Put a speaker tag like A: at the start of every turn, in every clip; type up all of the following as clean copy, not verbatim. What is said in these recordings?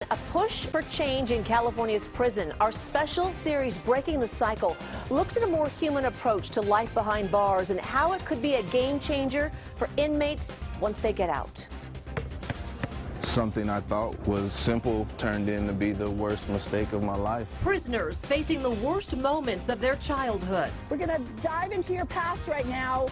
A: A push for change in California's prison. Our special series, Breaking the Cycle, looks at a more human approach to life behind bars and how it could be a game changer for inmates once they get out.
B: Something I thought was simple turned in to be the worst mistake of my life.
A: Prisoners facing the worst moments of their childhood.
C: We're going to dive into your past right now.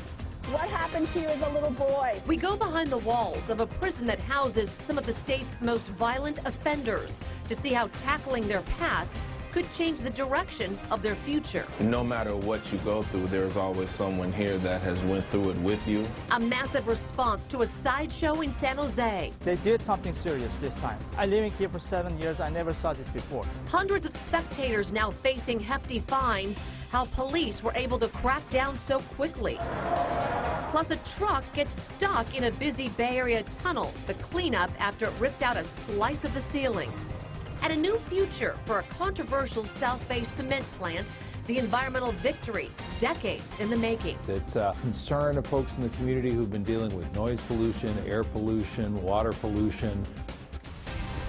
C: What happened to you as a little boy?
A: We go behind the walls of a prison that houses some of the state's most violent offenders to see how tackling their past could change the direction of their future.
B: No matter what you go through, there's always someone here that has went through it with you.
A: A massive response to a sideshow in San Jose.
D: They did something serious this time. I lived here for 7 years. I never saw this before.
A: Hundreds of spectators now facing hefty fines. How police were able to crack down so quickly. Plus, a truck gets stuck in a busy Bay Area tunnel. The cleanup after it ripped out a slice of the ceiling. And a new future for a controversial South Bay cement plant. The environmental victory, decades in the making.
E: It's a concern of folks in the community who've been dealing with noise pollution, air pollution, water pollution.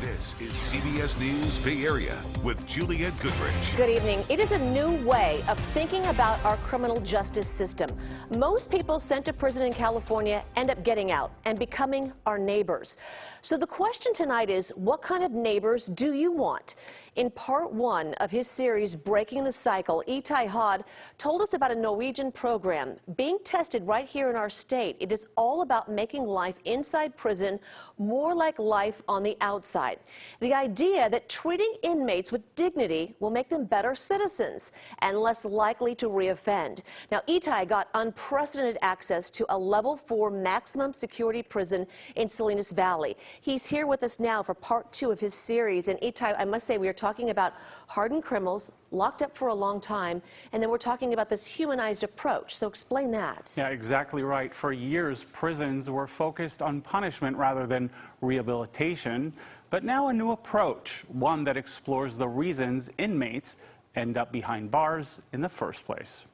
F: This is CBS News Bay Area with Juliette Goodrich.
A: Good evening. It is a new way of thinking about our criminal justice system. Most people sent to prison in California end up getting out and becoming our neighbors. So the question tonight is, what kind of neighbors do you want? In part one of his series, Breaking the Cycle, Itay Hod told us about a Norwegian program being tested right here in our state. It is all about making life inside prison more like life on the outside. The idea that treating inmates with dignity will make them better citizens and less likely to reoffend. Now, Itay got unprecedented access to a level 4 maximum security prison in Salinas Valley. He's here with us now for part two of his series. And Itay, I must say, we are talking about hardened criminals locked up for a long time, and then we're talking about this humanized approach. So explain that.
G: Yeah, exactly right. For years, prisons were focused on punishment rather than rehabilitation. But now a new approach, one that explores the reasons inmates end up behind bars in the first place.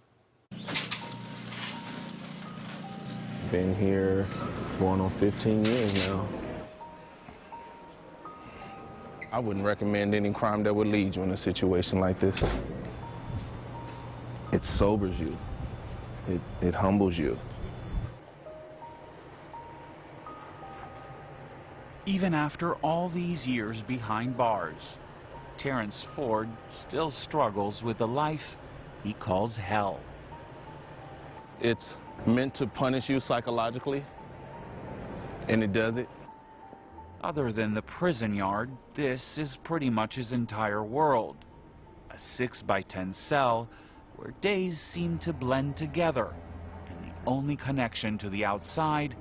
B: Been here going on 15 years now. I wouldn't recommend any crime that would lead you in a situation like this. It sobers you. It humbles you.
H: Even after all these years behind bars, Terrence Ford still struggles with the life he calls hell.
B: It's meant to punish you psychologically, and it does it.
H: Other than the prison yard, this is pretty much his entire world. A 6x10 cell where days seem to blend together, and the only connection to the outside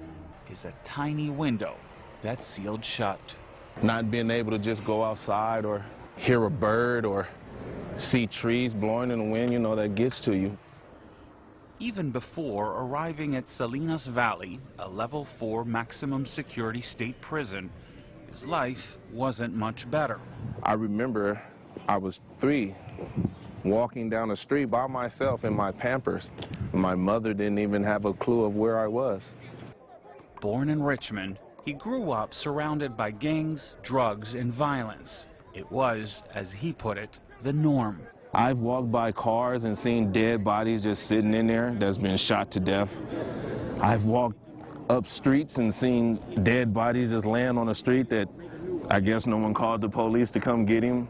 H: is a tiny window that's sealed shut.
B: Not being able to just go outside or hear a bird or see trees blowing in the wind, you know, that gets to you.
H: Even before arriving at Salinas Valley, a level 4 maximum security state prison, his life wasn't much better.
B: I remember I was 3, walking down the street by myself in my Pampers. My mother didn't even have a clue of where I was.
H: Born in Richmond, he grew up surrounded by gangs, drugs, and violence. It was, as he put it, the norm.
B: I've walked by cars and seen dead bodies just sitting in there that's been shot to death. I've walked up streets and seen dead bodies just laying on the street that I guess no one called the police to come get him.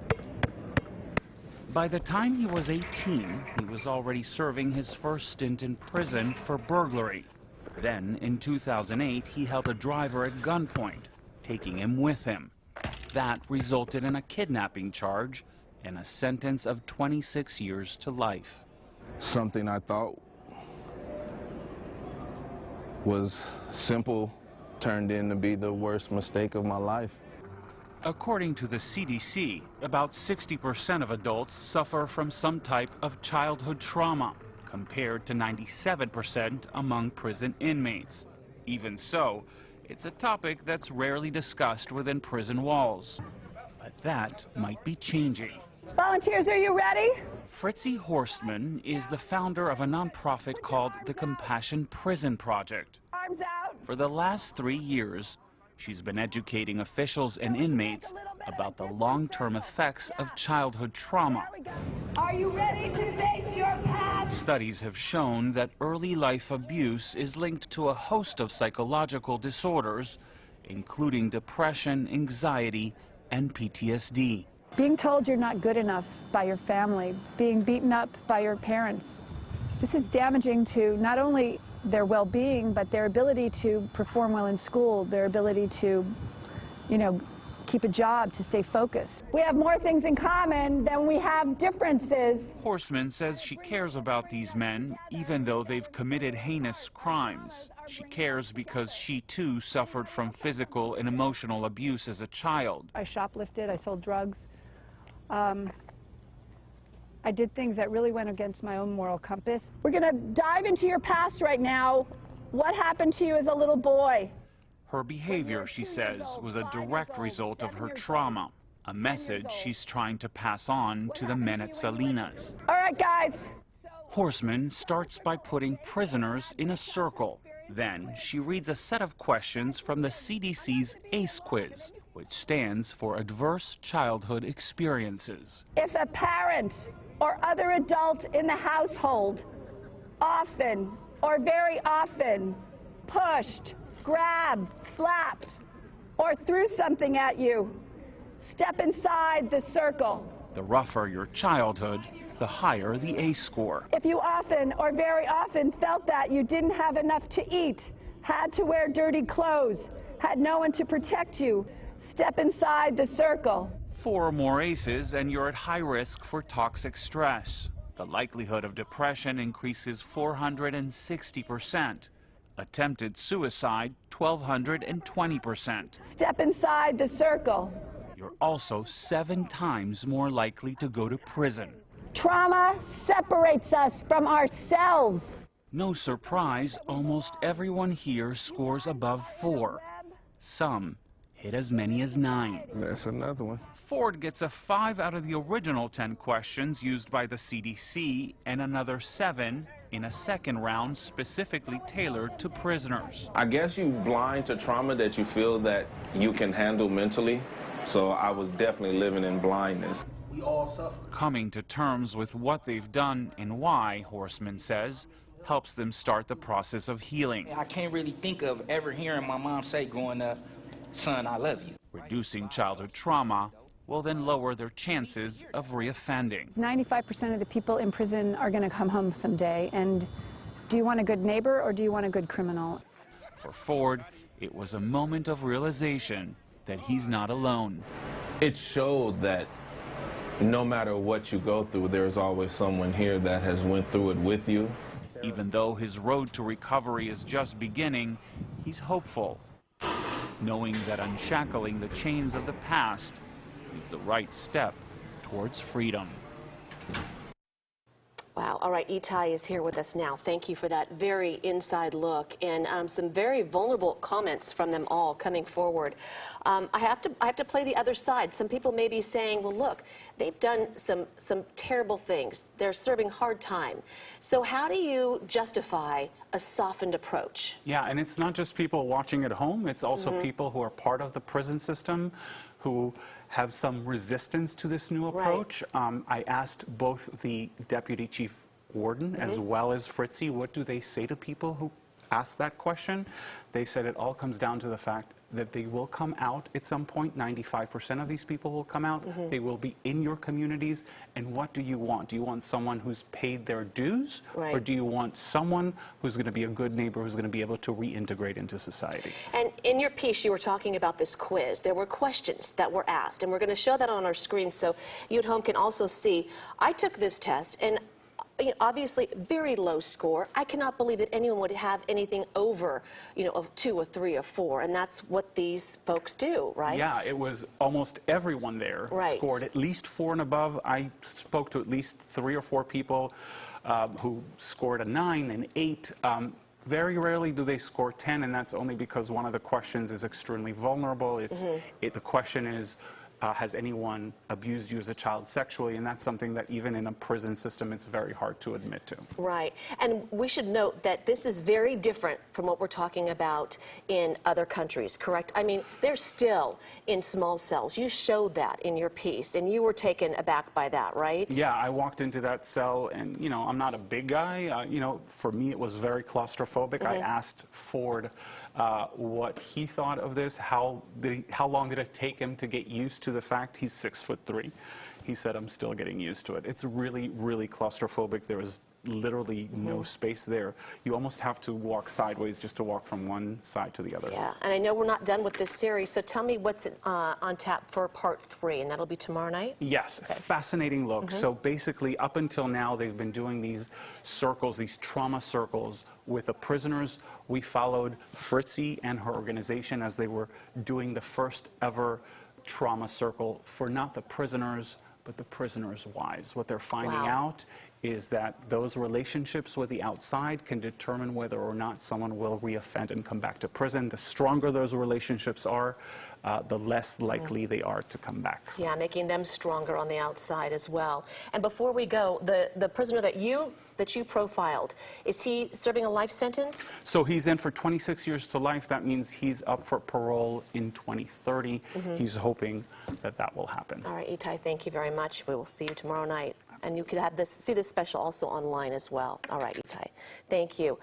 H: By the time he was 18, he was already serving his first stint in prison for burglary. Then, in 2008, he held a driver at gunpoint, taking him with him. That resulted in a kidnapping charge and a sentence of 26 years to life.
B: Something I thought was simple turned in to be the worst mistake of my life.
H: According to the CDC, about 60% of adults suffer from some type of childhood trauma, compared to 97% among prison inmates. Even so, it's a topic that's rarely discussed within prison walls. But that might be changing.
C: Volunteers, are you ready?
H: Fritzie Horstman is the founder of a nonprofit called the Compassion Prison Project.
C: Arms out.
H: For the last 3 years, She's been educating officials and inmates about the long-term effects of childhood trauma.
C: Are you ready to face your past?
H: Studies have shown that early life abuse is linked to a host of psychological disorders, including depression, anxiety, and PTSD.
C: Being told you're not good enough by your family, being beaten up by your parents. This is damaging to not only their well-being, but their ability to perform well in school, their ability to, keep a job, to stay focused. We have more things in common than we have differences.
H: Horseman says she cares about these men, even though they've committed heinous crimes. She cares because she, too, suffered from physical and emotional abuse as a child.
C: I shoplifted, I sold drugs. I did things that really went against my own moral compass. We're going to dive into your past right now. What happened to you as a little boy?
H: Her behavior, she says, was a direct result of her trauma, a message she's trying to pass on to the men at Salinas.
C: All right, guys.
H: Horseman starts by putting prisoners in a circle. Then she reads a set of questions from the CDC's ACE quiz, which stands for Adverse Childhood Experiences.
C: If a parent or other adult in the household often or very often pushed, grabbed, slapped, or threw something at you, step inside the circle.
H: The rougher your childhood, the higher the ACE score.
C: If you often or very often felt that you didn't have enough to eat, had to wear dirty clothes, had no one to protect you, step inside the circle.
H: 4 or more ACEs and you're at high risk for toxic stress. The likelihood of depression increases 460%. Attempted suicide, 1,220%.
C: Step inside the circle.
H: You're also 7 times more likely to go to prison.
C: Trauma separates us from ourselves.
H: No surprise, almost everyone here scores above 4. Some hit as many as 9.
B: That's another one.
H: Ford gets a 5 out of the original 10 questions used by the CDC and another 7 in a second round specifically tailored to prisoners.
B: I guess you blind to trauma that you feel that you can handle mentally. So I was definitely living in blindness.
I: We all suffer.
H: Coming to terms with what they've done and why, Horseman says, helps them start the process of healing.
I: I can't really think of ever hearing my mom say growing up, "Son, I love you."
H: Reducing childhood trauma will then lower their chances of reoffending.
C: 95% of the people in prison are going to come home someday. And do you want a good neighbor or do you want a good criminal?
H: For Ford, it was a moment of realization that he's not alone.
B: It showed that no matter what you go through, there's always someone here that has went through it with you.
H: Even though his road to recovery is just beginning, he's hopeful, knowing that unshackling the chains of the past is the right step towards freedom.
A: Wow. All right, Itay is here with us now. Thank you for that very inside look and some very vulnerable comments from them all coming forward. I have to play the other side. Some people may be saying, well, look, they've done some terrible things. They're serving hard time. So how do you justify a softened approach?
G: Yeah, and it's not just people watching at home. It's also people who are part of the prison system who have some resistance to this new approach. Right. I asked both the deputy chief warden as well as Fritzy, what do they say to people who ask that question? They said it all comes down to the fact that they will come out at some point. 95% of these people will come out. They will be in your communities. And what do you want? Do you want someone who's paid their dues? Right. Or do you want someone who's going to be a good neighbor, who's going to be able to reintegrate into society? And
A: in your piece, you were talking about this quiz. There were questions that were asked, and we're going to show that on our screen so you at home can also see. I took this test, and obviously very low score. I cannot believe that anyone would have anything over, a 2 or 3 or 4, and that's what these folks do, right?
G: Yeah, it was almost everyone there scored at least 4 and above. I spoke to at least 3 or 4 people who scored a 9 and 8. Very rarely do they score 10, and that's only because one of the questions is extremely vulnerable. The question is, has anyone abused you as a child sexually? And that's something that even in a prison system, it's very hard to admit to.
A: Right. And we should note that this is very different from what we're talking about in other countries, correct? I mean, they're still in small cells. You showed that in your piece, and you were taken aback by that, right?
G: Yeah, I walked into that cell, and, you know, I'm not a big guy. You know, for me, it was very claustrophobic. I asked Ford what he thought of this. How long did it take him to get used to the fact he's 6'3"? He said, I'm still getting used to it. It's really, really claustrophobic. There is literally no space there. You almost have to walk sideways just to walk from one side to the other.
A: Yeah, and I know we're not done with this series, so tell me what's on tap for part 3, and that'll be tomorrow night?
G: Yes, okay. Fascinating look. So basically, up until now, they've been doing these circles, these trauma circles with the prisoners. We followed Fritzy and her organization as they were doing the first ever trauma circle for not the prisoners, but the prisoners' wives. What they're finding out is that those relationships with the outside can determine whether or not someone will reoffend and come back to prison. The stronger those relationships are, the less likely they are to come back.
A: Yeah, making them stronger on the outside as well. And before we go, the prisoner that you profiled, is he serving a life sentence?
G: So he's in for 26 years to life. That means he's up for parole in 2030. He's hoping that that will happen.
A: All right, Itay, thank you very much. We will see you tomorrow night. And you can see this special also online as well. All right, Itay, thank you.